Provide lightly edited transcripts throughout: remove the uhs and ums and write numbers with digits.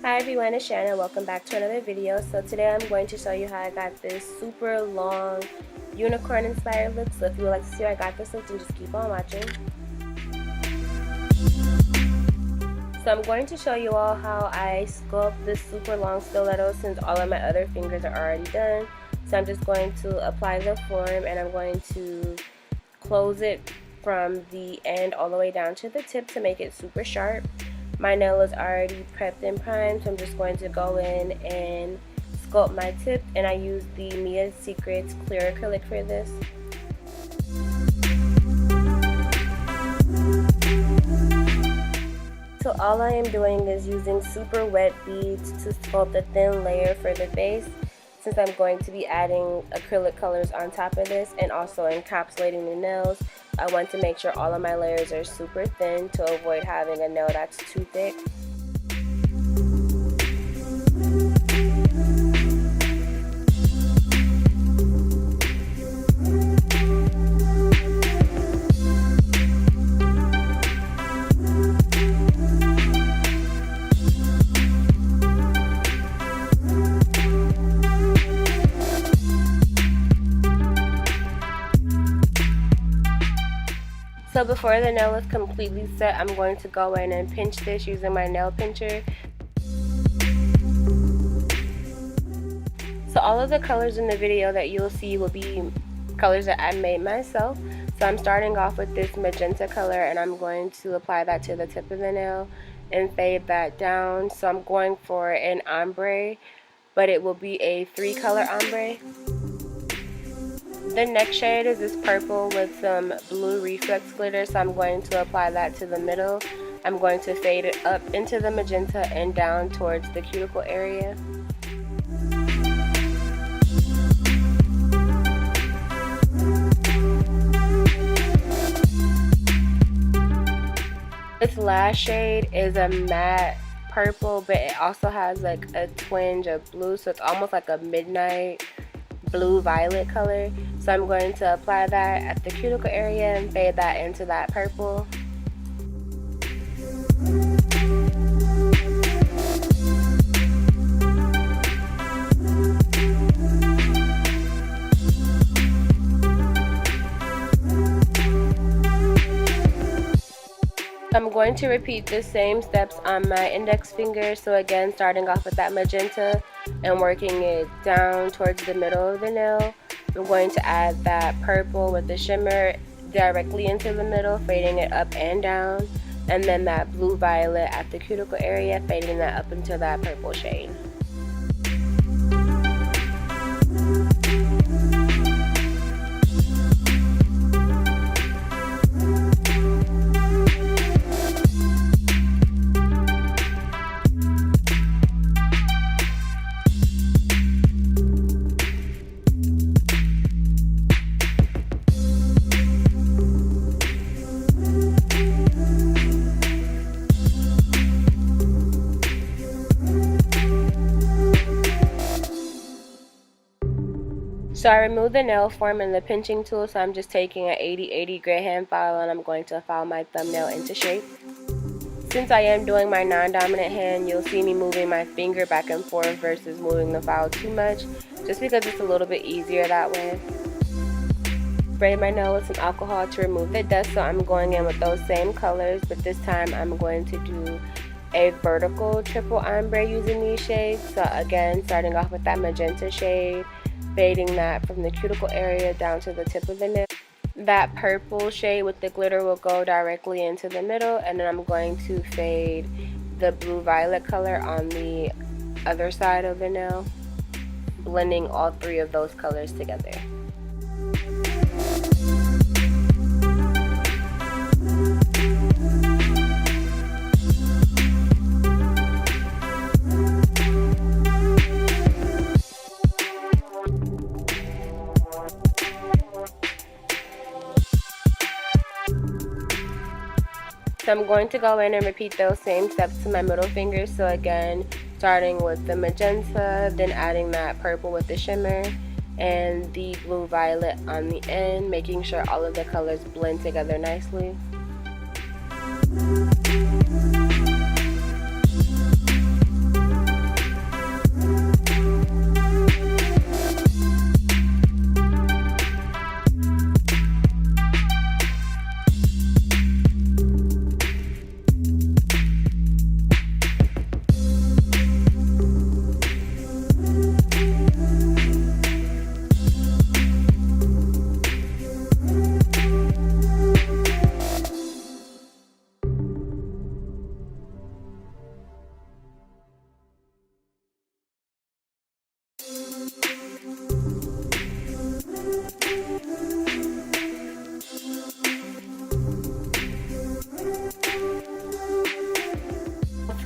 Hi everyone, it's Shanna. Welcome back to another video. So today I'm going to show you how I got this super long unicorn inspired look. So if you would like to see how I got this look, then just keep on watching. So I'm going to show you all how I sculpt this super long stiletto since all of my other fingers are already done. So I'm just going to apply the form and I'm going to close it from the end all the way down to the tip to make it super sharp. My nail is already prepped and primed, so I'm just going to go in and sculpt my tip, and I use the Mia Secrets clear acrylic for this. So all I am doing is using super wet beads to sculpt a thin layer for the base, since I'm going to be adding acrylic colors on top of this and also encapsulating the nails. I want to make sure all of my layers are super thin to avoid having a nail that's too thick. So before the nail is completely set, I'm going to go in and pinch this using my nail pincher. So all of the colors in the video that you'll see will be colors that I made myself. So I'm starting off with this magenta color and I'm going to apply that to the tip of the nail and fade that down. So I'm going for an ombre, but it will be a 3-color ombre. The next shade is this purple with some blue reflex glitter, so I'm going to apply that to the middle. I'm going to fade it up into the magenta and down towards the cuticle area. This last shade is a matte purple, but it also has like a twinge of blue, so it's almost like a midnight blue violet color. So I'm going to apply that at the cuticle area and fade that into that purple. I'm going to repeat the same steps on my index finger. So again, starting off with that magenta and working it down towards the middle of the nail. I'm going to add that purple with the shimmer directly into the middle, fading it up and down, and then that blue violet at the cuticle area, fading that up into that purple shade. So I removed the nail form and the pinching tool, so I'm just taking an 80/80 gray hand file and I'm going to file my thumbnail into shape. Since I am doing my non-dominant hand, you'll see me moving my finger back and forth versus moving the file too much, just because it's a little bit easier that way. Spray my nail with some alcohol to remove the dust, so I'm going in with those same colors, but this time I'm going to do a vertical triple ombre using these shades. So again, starting off with that magenta shade, fading that from the cuticle area down to the tip of the nail. That purple shade with the glitter will go directly into the middle, and then I'm going to fade the blue violet color on the other side of the nail, blending all three of those colors together. So I'm going to go in and repeat those same steps to my middle finger. So again, starting with the magenta, then adding that purple with the shimmer, and the blue violet on the end, making sure all of the colors blend together nicely.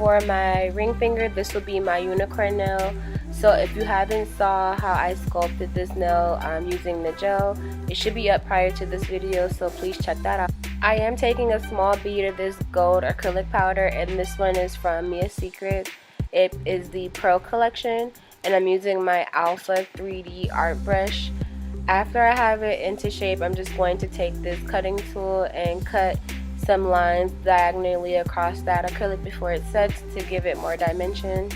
For my ring finger, this will be my unicorn nail. So if you haven't saw how I sculpted this nail using the gel, it should be up prior to this video, so please check that out. I am taking a small bead of this gold acrylic powder, and this one is from Mia Secret. It is the Pro collection, and I'm using my Alpha 3D art brush. After I have it into shape, I'm just going to take this cutting tool and cut some lines diagonally across that acrylic before it sets to give it more dimension.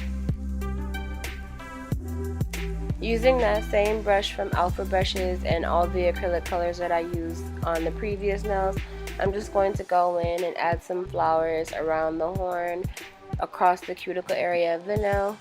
Using that same brush from Alpha Brushes and all the acrylic colors that I used on the previous nails, I'm just going to go in and add some flowers around the horn across the cuticle area of the nail.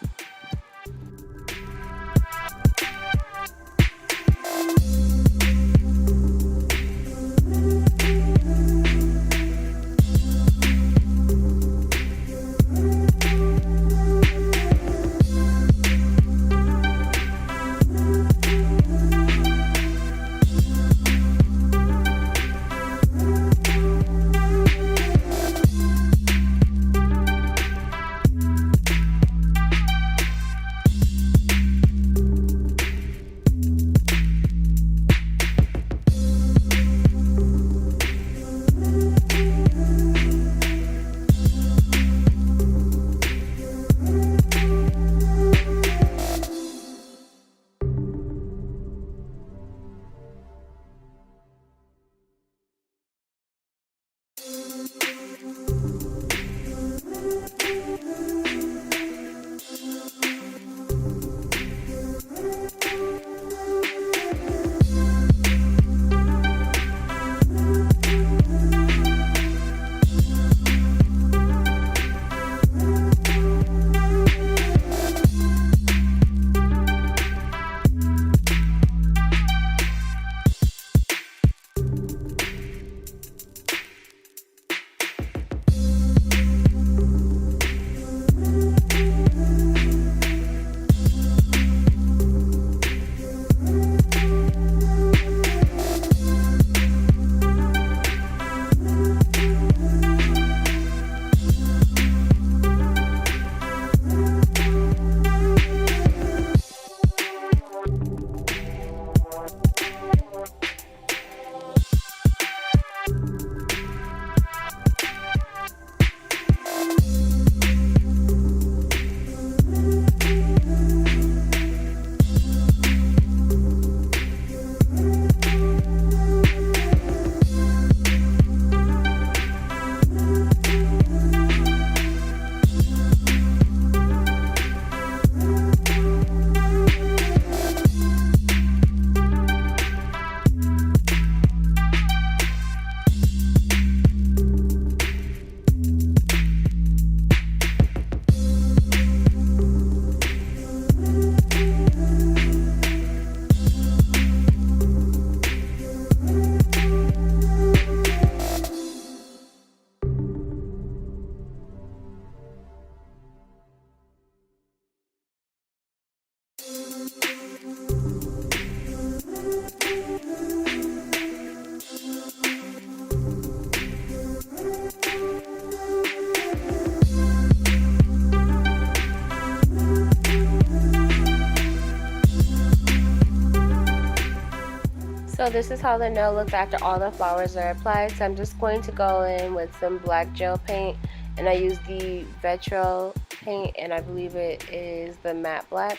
So this is how the nail looks after all the flowers are applied. So I'm just going to go in with some black gel paint, and I use the Vetro paint, and I believe it is the matte black.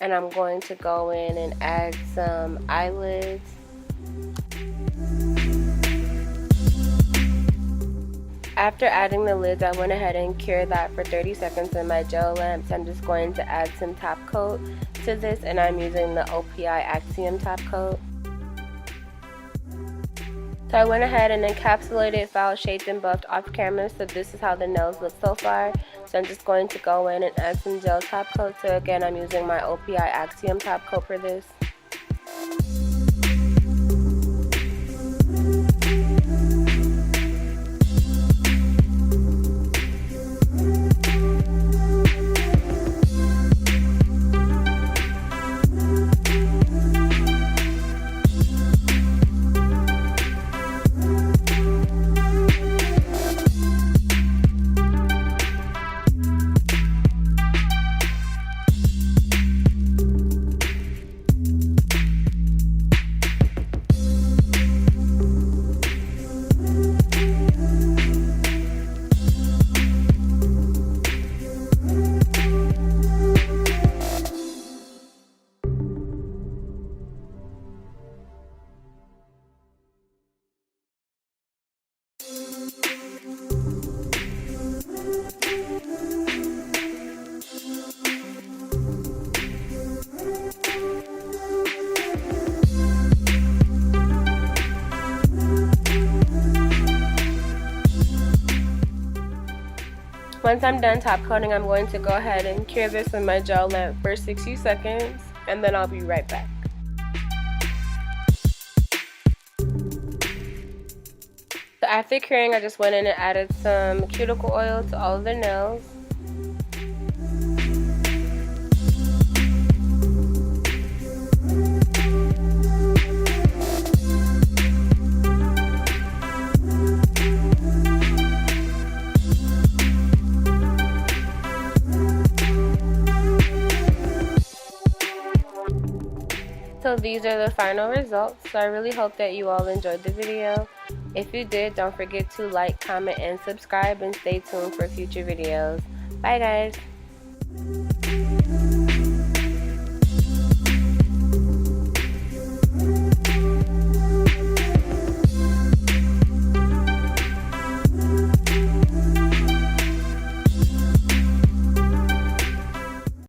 And I'm going to go in and add some eyelids. After adding the lids, I went ahead and cured that for 30 seconds in my gel lamp. So I'm just going to add some top coat to this, and I'm using the OPI Axiom top coat. So I went ahead and encapsulated, foul shaped, and buffed off camera. So this is how the nails look so far. So I'm just going to go in and add some gel top coat. So again, I'm using my OPI Axiom top coat for this. Once I'm done top coating, I'm going to go ahead and cure this with my gel lamp for 60 seconds, and then I'll be right back. So after curing, I just went in and added some cuticle oil to all of the nails. So these are the final results. So I really hope that you all enjoyed the video. If you did, don't forget to like, comment, and subscribe, and stay tuned for future videos. Bye guys!